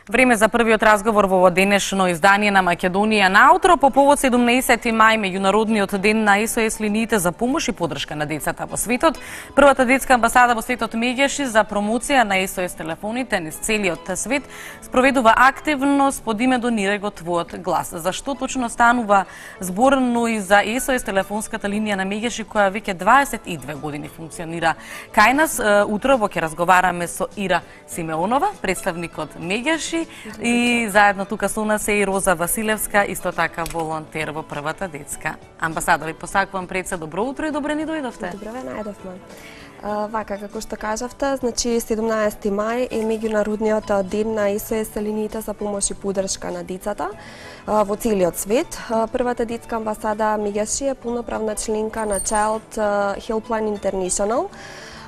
Време за првиот разговор во денешно издание на Македонија наутро по повод 17 мај, меѓународниот ден на СОС линиите за помош и поддршка на децата во светот. Првата детска амбасада во светот Мегеши за промоција на СОС телефоните низ целиот свет спроведува активност под име Донирај го твојот глас. Зашто точно станува збор, но и за СОС телефонската линија на Мегеши која веќе 22 години функционира кај нас. Утрово ќе разговараме со Ира Симеонова, представникот Мегеши, и заедно тука со нас е и Роза Василевска, исто така волонтер во првата детска амбасада. Ви посакувам пред се добро утро и добре ни дојдовте. Добре ве најдовме. Вака, како што кажавте, значи 17 мај е меѓународниот ден на СОС линиите за помош и поддршка на децата во целиот свет. Првата детска амбасада Мегеши е пуноправна членка на Child Helpline International,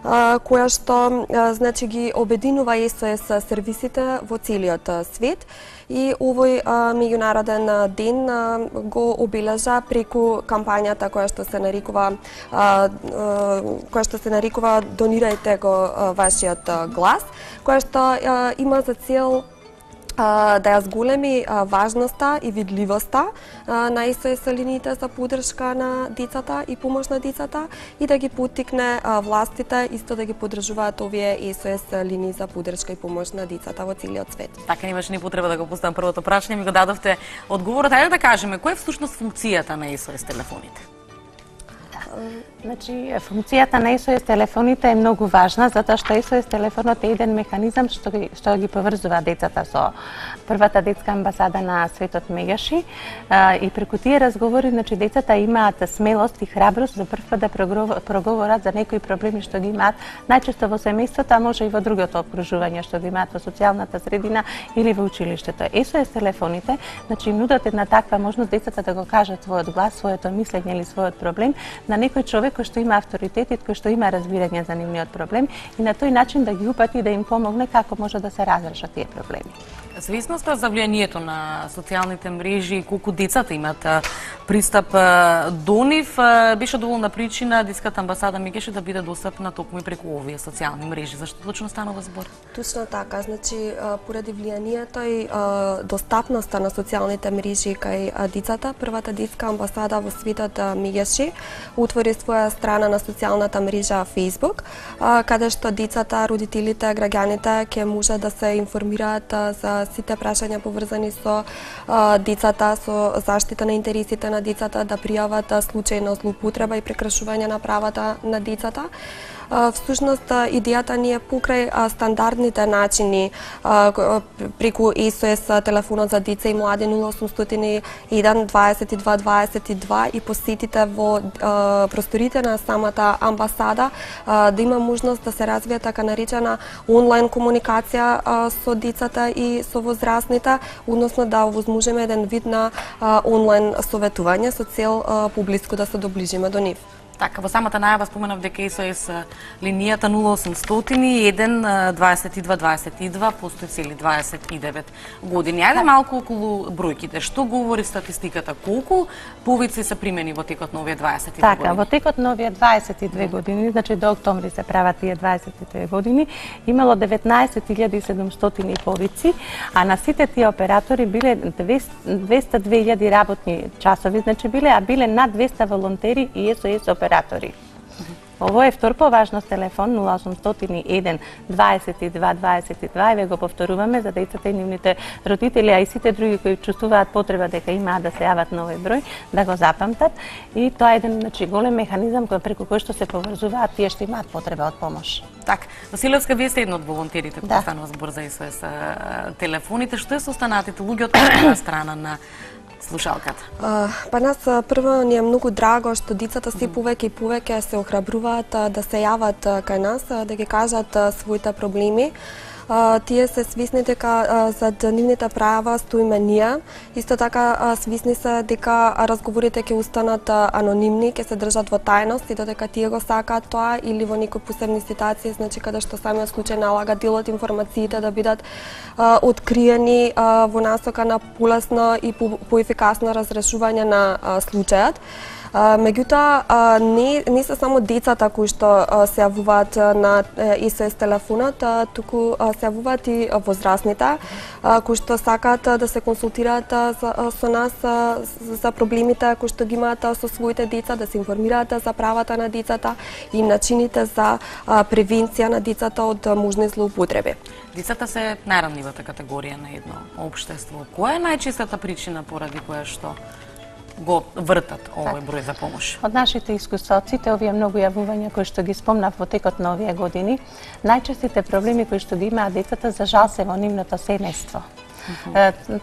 која што значи ги обединува СОС сервисите во целиот свет, и овој меѓународен ден го обележа преку кампањата која што се нарекува Донирајте го вашиот глас, која што има за цел да ја зголеми важноста и видливоста на СОС линиите за поддршка на децата и помош на децата и да ги поттикне властите исто да ги поддржуваат овие СОС линии за поддршка и помош на децата во целиот свет. Така немаше ни потреба да го поставам првото прашање, ми го дадовте одговорот. Ајде да кажеме, која е всушност функцијата на СОС телефоните? Значи, функцијата на СОС телефоните е многу важна, затоа што СОС телефонот е еден механизам што ги поврзува децата со првата детска амбасада на светот Мегеши, и преку тие разговори, значи, децата имаат смелост и храброст за прв пат да проговорат за некои проблеми што ги имаат, најчесто во семејството, а може и во другото окружување што ги имаат во социјалната средина или во училиштето. СОС телефоните, значи, нудат една таква можност децата да го кажат својот глас, своето мислење или својот проблем на некој човек кој што има авторитет и кој што има разбирање за нивниот проблем и на тој начин да ги упати да им помогне како може да се разрешат тие проблеми. Свесноста за влијанието на социјалните мрежи и колку децата имаат пристап до нив беше доволна причина детската амбасада Мегеши да биде достапна токму и преку овие социјални мрежи. Зашто точно станува збор? Точно така, значи поради влијанието и достапноста на социјалните мрежи кај децата, првата детска амбасада во светот Мегеши отвори своја страна на социјалната мрежа Facebook, каде што децата, родителите, граѓаните ќе може да се информираат за сите прашања поврзани со децата, со заштита на интересите на децата, да пријават случаи на злоупотреба и прекршување на правата на децата. Всушност, идејата ни е покрај стандардните начини преку СОС телефонот за деца и млади 0800 1 22 22 и посетите во просторите на самата амбасада, да има можност да се развие така наречена онлайн комуникација со децата и со возрастните, односно да овозможиме еден вид на онлайн советување со цел поблиску да се доближиме до нив. Така, во самата најава споменав дека СОС линијата 0800 1 22 22 постои цели 29 години. Ајде малку околу бројките. Што говори статистиката? Колку повици се примени во текот на овие 22 години? Така, во текот на овие 22 години, значи до октомври се прават тие 22 години, имало 19.700 повици, а на сите тие оператори биле 202.000 работни часови, значи биле над 200 волонтери и СОС оператори. Ово е втор по важност телефон 0800 1 22 22 и ве го повторуваме за децата и нивните родители, а и сите други кои чувствуваат потреба дека имаат да се јават на овој број, да го запамтат. И тоа е еден, значи, голем механизам преку кој што се поврзуваат тие што имаат потреба од помош. Така, Василевска, вие сте едно од волонтерите кои станува збор за СОС телефоните. Што е со останатите луѓе од на страна на слушалката? Па нас прво ни е многу драго што децата се повеќе и повеќе се охрабруваат да се јават кај нас, да ги кажат своите проблеми. Тие се свесни дека за нивните права стоиме ние. Исто така свесни се дека разговорите ќе останат анонимни, ќе се држат во тајност и додека тие го сакаат тоа или во некои посебни ситуации, значи каде што самиот случај налага дел од информациите да бидат откриени во насока на полесно и поефикасно разрешување на случајот. Меѓутоа, не се само децата кои што се јавуваат на СОС телефонот, туку се јавуваат и возрастните кои што сакаат да се консултираат со нас за проблемите кои што ги имаат со своите деца, да се информираат за правата на децата и начините за превенција на децата од можни злоупотреби. Децата се најранливата категорија на едно општество. Која е најчестата причина поради која што го вртат овој број за помош? Од нашите искуства, од сите овие многу јавувања кои што ги спомнав во текот на овие години, најчестите проблеми кои што ги имаат децата, за жал се во нивното семејство.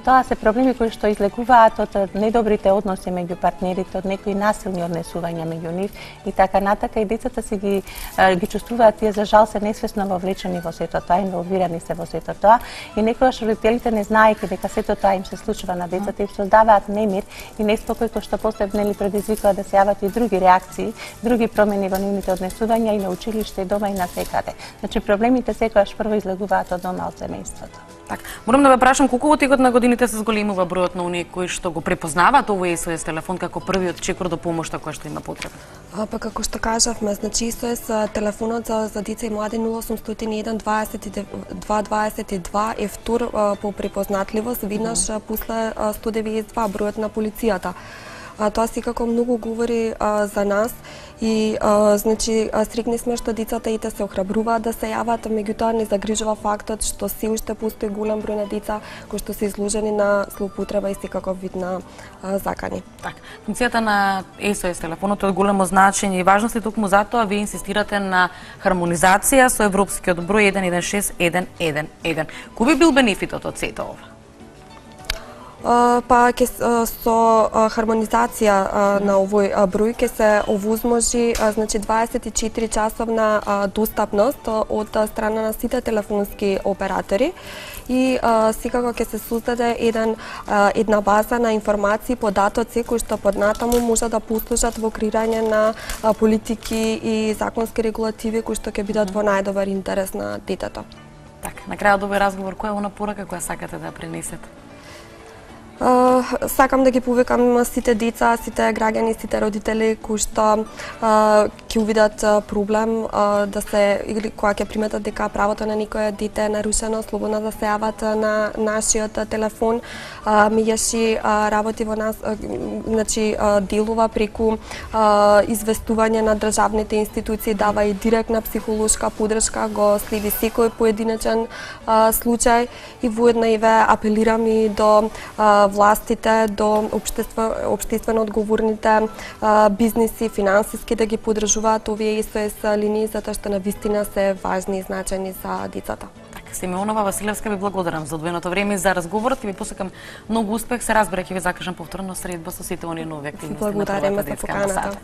Тоа се проблеми кои што излегуваат од недобрите односи меѓу партнерите, од некои насилни однесувања меѓу нив и така натака, и децата си ги чувствуваат тие, за жал се несвесно вовлечени во сето тоа, инволвирани се во сето тоа, и некогаш родителите, не знаејќи дека сето тоа им се случува на децата, им создаваат немир и неспокој кој што после предизвикува да се јават и други реакции, други промени во нивните однесувања и на училиште, и дома, и на секаде. Значи проблемите секогаш прво излегуваат од дома, од семејството. Така, морам да ве прашам колку во текот на годините се зголемува бројот на оние кои што го препознаваат овој СОС телефон како првиот чекор до помошта која што има потреба? Па како што кажавме, значи СОС телефонот за деца и млади 0801 2222 е втор по препознатливост, веднаш после 192 бројот на полицијата. Тоа секако многу говори за нас и значи срекни сме што децата ете се охрабруваат да се јават, меѓутоа не загрижува фактот што се уште постои голем број на деца кои што се изложени на злоупотреба и секаков вид на закани. Така, функцијата на СОС телефонот е од големо значење и важност, и токму затоа вие инсистирате на хармонизација со европскиот број 116111. Кој би бил бенефитот од сето ова? Па со хармонизација на овој број ќе се овозможи значи 24 часовна достапност од страна на сите телефонски оператори и секако ќе се создаде една база на информации, податоци кои што поднатаму може да послужат во креирање на политики и законски регулативи кои што ќе бидат во најдобар интерес на детето. Така, на крајот овој разговор, која е она порака која сакате да пренесете? Сакам да ги повикам сите деца, сите граѓани, сите родители кои што ќе увидат проблем да се, или кога ќе приметат дека правото на некое дете е нарушено, слободно да се јават на нашиот телефон. Меѓаши работи во нас, значи делува преку известување на државните институции, дава и директна психолошка поддршка, го следи секој поединечен случај и воедно и ве апелирам и до властите, до општествено одговорните бизниси, финансиски да ги поддржуваат овие СОС линии, затоа што навистина се важни и значајни за децата. Симеонова Василевска, ви благодарам за одвоеното време и за разговорот и ви посакам многу успех. Се разбира, ќе ви закажам повторно средба со сите оние нови активности на Првата детска амбасада.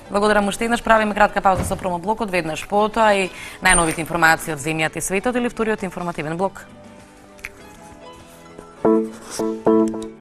Благодарам уште еднаш, правиме кратка пауза со промо блокот, веднаш потоа и најновите информации од земјата и светот или вториот информативен блок.